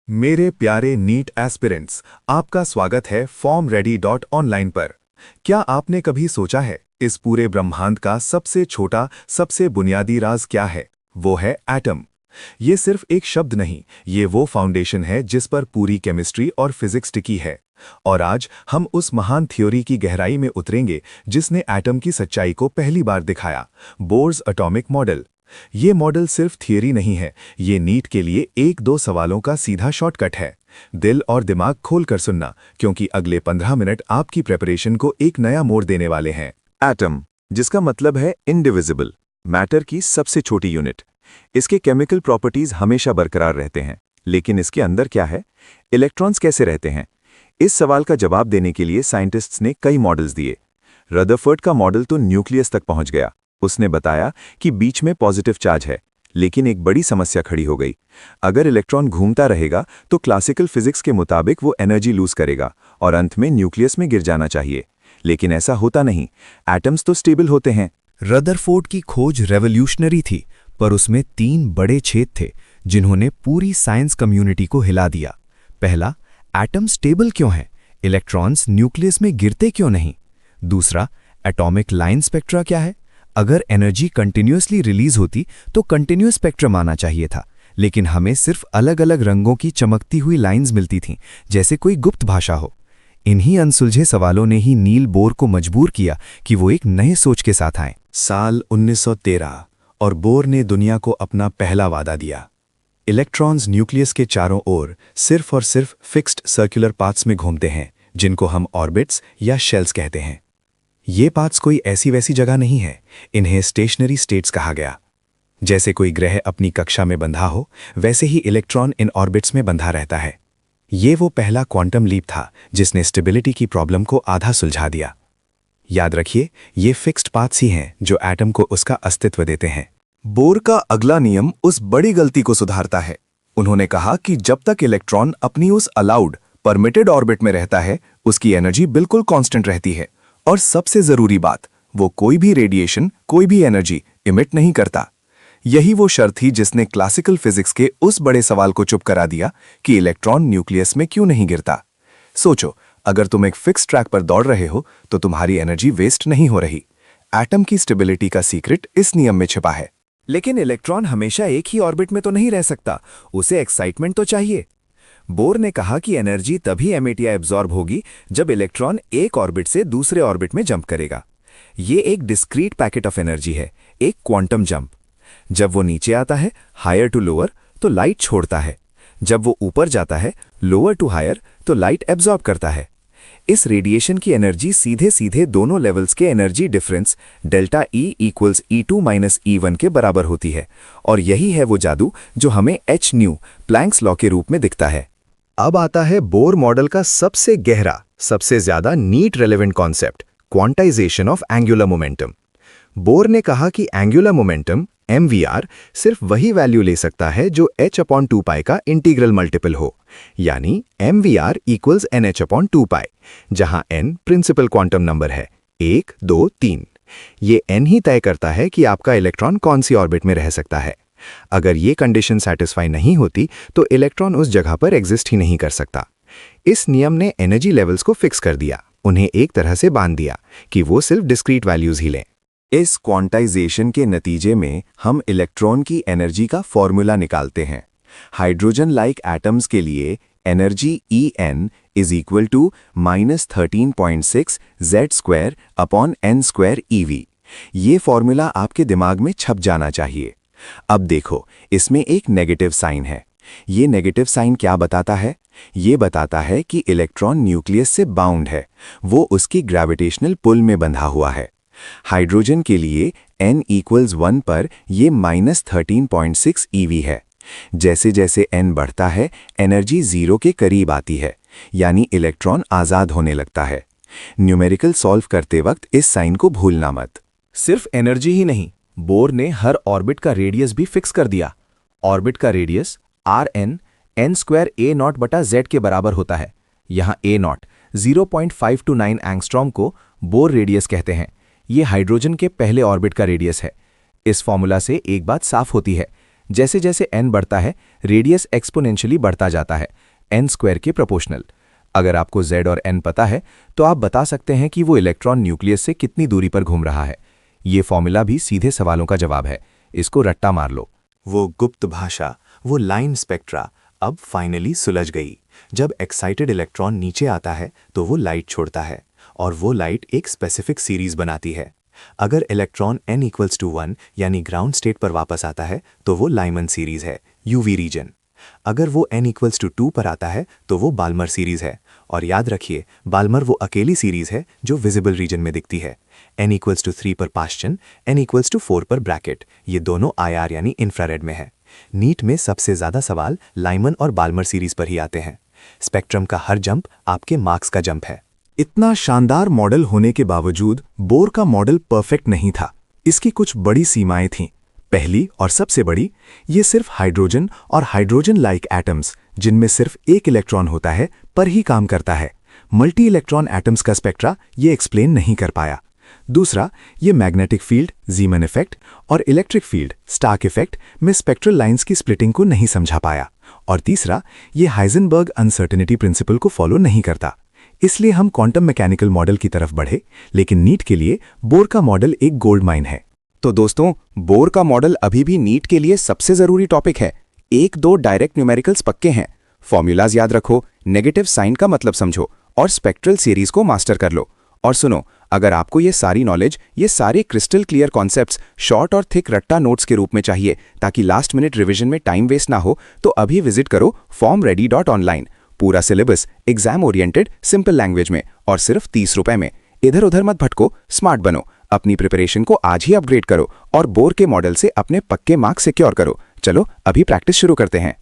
मेरे प्यारे NEET aspirants, आपका स्वागत है formready.online पर। क्या आपने कभी सोचा है इस पूरे ब्रह्मांड का सबसे छोटा, सबसे बुनियादी राज क्या है? वो है एटम। ये सिर्फ एक शब्द नहीं, ये वो फाउंडेशन है जिस पर पूरी केमिस्ट्री और फिजिक्स टिकी है। और आज हम उस महान थ्योरी की गहराई में उतरेंगे जिसने एटम की सच्चाई को पहली बार दिखाया, बोर्स एटॉमिक मॉडल। ये मॉडल सिर्फ थियरी नहीं है, ये नीट के लिए एक दो सवालों का सीधा शॉर्टकट है। दिल और दिमाग खोलकर सुनना, क्योंकि अगले 15 मिनट आपकी प्रिपरेशन को एक नया मोड़ देने वाले हैं। एटम, जिसका मतलब है इनडिविजिबल, मैटर की सबसे छोटी यूनिट। इसके केमिकल प्रॉपर्टीज हमेशा बरकरार रहते हैं, लेकिन इसके अंदर क्या है? इलेक्ट्रॉन्स कैसे रहते हैं? इस सवाल का जवाब देने के लिए साइंटिस्ट्स ने कई मॉडल्स दिए। रदरफोर्ड का मॉडल तो न्यूक्लियस तक पहुंच गया। उसने बताया कि बीच में पॉजिटिव चार्ज है, लेकिन एक बड़ी समस्या खड़ी हो गई। अगर इलेक्ट्रॉन घूमता रहेगा तो क्लासिकल फिजिक्स के मुताबिक वो एनर्जी लूज करेगा और अंत में न्यूक्लियस में गिर जाना चाहिए। लेकिन ऐसा होता नहीं, एटम्स तो स्टेबल होते हैं। रदरफोर्ड की खोज रेवोल्यूशनरी थी, पर उसमें 3 बड़े छेद थे जिन्होंने पूरी साइंस कम्युनिटी को हिला दिया। पहला, एटम स्टेबल क्यों है? इलेक्ट्रॉन्स न्यूक्लियस में गिरते क्यों नहीं? दूसरा, एटॉमिक लाइन स्पेक्ट्रा क्या है? अगर एनर्जी कंटिन्यूअसली रिलीज होती तो कंटिन्यूअस स्पेक्ट्रम आना चाहिए था, लेकिन हमें सिर्फ अलग अलग रंगों की चमकती हुई लाइंस मिलती थीं, जैसे कोई गुप्त भाषा हो। इन्हीं अनसुलझे सवालों ने ही नील बोर को मजबूर किया कि वो एक नए सोच के साथ आएं। साल 1913 और बोर ने दुनिया को अपना पहला वादा दिया। इलेक्ट्रॉन्स न्यूक्लियस के चारों ओर सिर्फ और सिर्फ फिक्स्ड सर्कुलर पाथ्स में घूमते हैं, जिनको हम ऑर्बिट्स या शेल्स कहते हैं। ये पाथ्स कोई ऐसी वैसी जगह नहीं है, इन्हें स्टेशनरी स्टेट्स कहा गया। जैसे कोई ग्रह अपनी कक्षा में बंधा हो, वैसे ही इलेक्ट्रॉन इन ऑर्बिट्स में बंधा रहता है। ये वो पहला क्वांटम लीप था जिसने स्टेबिलिटी की प्रॉब्लम को आधा सुलझा दिया। याद रखिए, ये फिक्स्ड पाथ्स ही हैं जो एटम को उसका अस्तित्व देते हैं। बोर का अगला नियम उस बड़ी गलती को सुधारता है। उन्होंने कहा कि जब तक इलेक्ट्रॉन अपनी उस अलाउड, परमिटेड ऑर्बिट में रहता है, उसकी एनर्जी बिल्कुल कांस्टेंट रहती है। और सबसे जरूरी बात, वो कोई भी रेडिएशन, कोई भी एनर्जी इमिट नहीं करता। यही वो शर्त थी जिसने क्लासिकल फिजिक्स के उस बड़े सवाल को चुप करा दिया कि इलेक्ट्रॉन न्यूक्लियस में क्यों नहीं गिरता। सोचो, अगर तुम एक फिक्स ट्रैक पर दौड़ रहे हो तो तुम्हारी एनर्जी वेस्ट नहीं हो रही। एटम की स्टेबिलिटी का सीक्रेट इस नियम में छिपा है। लेकिन इलेक्ट्रॉन हमेशा एक ही ऑर्बिट में तो नहीं रह सकता, उसे एक्साइटमेंट तो चाहिए। बोर ने कहा कि एनर्जी तभी एमिट या एब्जॉर्ब होगी जब इलेक्ट्रॉन एक ऑर्बिट से दूसरे ऑर्बिट में जंप करेगा। ये एक डिस्क्रीट पैकेट ऑफ एनर्जी है, एक क्वांटम जंप। जब वो नीचे आता है, हायर टू लोअर, तो लाइट छोड़ता है। जब वो ऊपर जाता है, लोअर टू हायर, तो लाइट एब्जॉर्ब करता है। इस रेडिएशन की एनर्जी सीधे सीधे दोनों लेवल्स के energy difference delta E equals E2 minus E1 के बराबर होती है। और यही है वो जादू जो हमें h न्यू, प्लैंक्स लॉ के रूप में दिखता है। अब आता है बोर मॉडल का सबसे गहरा, सबसे ज्यादा NEET relevant concept, quantization of angular momentum. Bohr ने कहा कि एंगुलर मोमेंटम MVR सिर्फ वही वैल्यू ले सकता है जो h/2π का इंटीग्रल मल्टीपल हो, यानी MVR इक्वल्स NH/2π, जहां n प्रिंसिपल क्वांटम नंबर है, 1, 2, 3। ये n ही तय करता है कि आपका इलेक्ट्रॉन कौन सी ऑर्बिट में रह सकता है। अगर ये कंडीशन सेटिस्फाई नहीं होती तो इलेक्ट्रॉन उस जगह पर एग्जिस्ट ही नहीं कर सकता। इस नियम ने एनर्जी लेवल्स को फिक्स कर दिया, उन्हें एक तरह से बांध दिया कि वो सिर्फ डिस्क्रीट वैल्यूज ही लें। इस क्वांटाइजेशन के नतीजे में हम इलेक्ट्रॉन की एनर्जी का फॉर्मूला निकालते हैं। हाइड्रोजन लाइक एटम्स के लिए energy En is equal to -13.6 Z² upon n² EV। ये फॉर्मूला आपके दिमाग में छप जाना चाहिए। अब देखो, इसमें एक नेगेटिव साइन है। ये नेगेटिव साइन क्या बताता है? ये बताता है कि इलेक्ट्रॉन न्यूक्लियस से बाउंड है, वो उसकी ग्रेविटेशनल पुल में बंधा हुआ है। हाइड्रोजन के लिए n इक्वल्स 1 पर ये -13.6 EV है। जैसे जैसे n बढ़ता है, एनर्जी 0 के करीब आती है, यानी इलेक्ट्रॉन आज़ाद होने लगता है। न्यूमेरिकल सॉल्व करते वक्त इस साइन को भूलना मत। सिर्फ एनर्जी ही नहीं, बोर ने हर ऑर्बिट का रेडियस भी फिक्स कर दिया। ऑर्बिट का रेडियस Rn n² a0 बटा z के बराबर होता है। यहाँ a0 0.529 एंगस्ट्रॉम को बोर रेडियस कहते हैं। ये हाइड्रोजन के पहले ऑर्बिट का रेडियस है। इस फॉर्मूला से एक बात साफ होती है, जैसे जैसे n बढ़ता है रेडियस एक्सपोनेंशियली बढ़ता जाता है, n स्क्वायर के प्रोपोर्शनल। अगर आपको z और n पता है तो आप बता सकते हैं कि वो इलेक्ट्रॉन न्यूक्लियस से कितनी दूरी पर घूम रहा है। ये फॉर्मूला भी सीधे सवालों का जवाब है, इसको रट्टा मार लो। वो गुप्त भाषा, वो लाइन स्पेक्ट्रा अब फाइनली सुलझ गई। जब एक्साइटेड इलेक्ट्रॉन नीचे आता है तो वो लाइट छोड़ता है और वो लाइट एक स्पेसिफिक सीरीज बनाती है। अगर इलेक्ट्रॉन n=1 यानी ग्राउंड स्टेट पर वापस आता है तो वो लाइमन सीरीज है, यूवी रीजन। अगर वो n=2 पर आता है तो वो बाल्मर सीरीज है। और याद रखिए, बाल्मर वो अकेली सीरीज है जो विजिबल रीजन में दिखती है। n=3 पर पाश्चन, n=4 पर ब्रैकेट, ये दोनों IR यानी इंफ्रारेड में है। नीट में सबसे ज्यादा सवाल लाइमन और बाल्मर सीरीज पर ही आते हैं। स्पेक्ट्रम का हर जंप आपके मार्क्स का जंप है। इतना शानदार मॉडल होने के बावजूद बोर का मॉडल परफेक्ट नहीं था। इसकी कुछ बड़ी सीमाएं थीं। पहली और सबसे बड़ी, ये सिर्फ हाइड्रोजन और हाइड्रोजन लाइक एटम्स जिनमें सिर्फ एक इलेक्ट्रॉन होता है पर ही काम करता है। मल्टी इलेक्ट्रॉन एटम्स का स्पेक्ट्रा ये एक्सप्लेन नहीं कर पाया। दूसरा, ये मैग्नेटिक फील्ड ज़ीमन इफेक्ट और इलेक्ट्रिक फील्ड स्टार्क इफेक्ट में स्पेक्ट्रल लाइंस की स्प्लिटिंग को नहीं समझा पाया। और तीसरा, ये हाइजेनबर्ग अनसर्टेनिटी प्रिंसिपल को फॉलो नहीं करता। इसलिए हम क्वांटम मैकेनिकल मॉडल की तरफ बढ़े, लेकिन नीट के लिए बोर का मॉडल एक गोल्ड माइन है। तो दोस्तों, बोर का मॉडल अभी भी नीट के लिए सबसे जरूरी टॉपिक है। 1-2 डायरेक्ट न्यूमेरिकल्स पक्के हैं, फॉर्मूलाज याद रखो, नेगेटिव साइन का मतलब समझो और स्पेक्ट्रल सीरीज को मास्टर कर लो। और सुनो, अगर आपको ये सारी नॉलेज, ये सारे क्रिस्टल क्लियर कॉन्सेप्ट्स शॉर्ट और थिक रट्टा नोट्स के रूप में चाहिए ताकि लास्ट मिनट रिवीजन में टाइम वेस्ट ना हो, तो अभी विजिट करो formready.online। पूरा syllabus exam oriented simple language में और सिर्फ 30 रुपए में। इधर उधर मत भटको, स्मार्ट बनो, अपनी प्रिपरेशन को आज ही अपग्रेड करो और बोर के मॉडल से अपने पक्के मार्क्स सिक्योर करो। चलो अभी प्रैक्टिस शुरू करते हैं।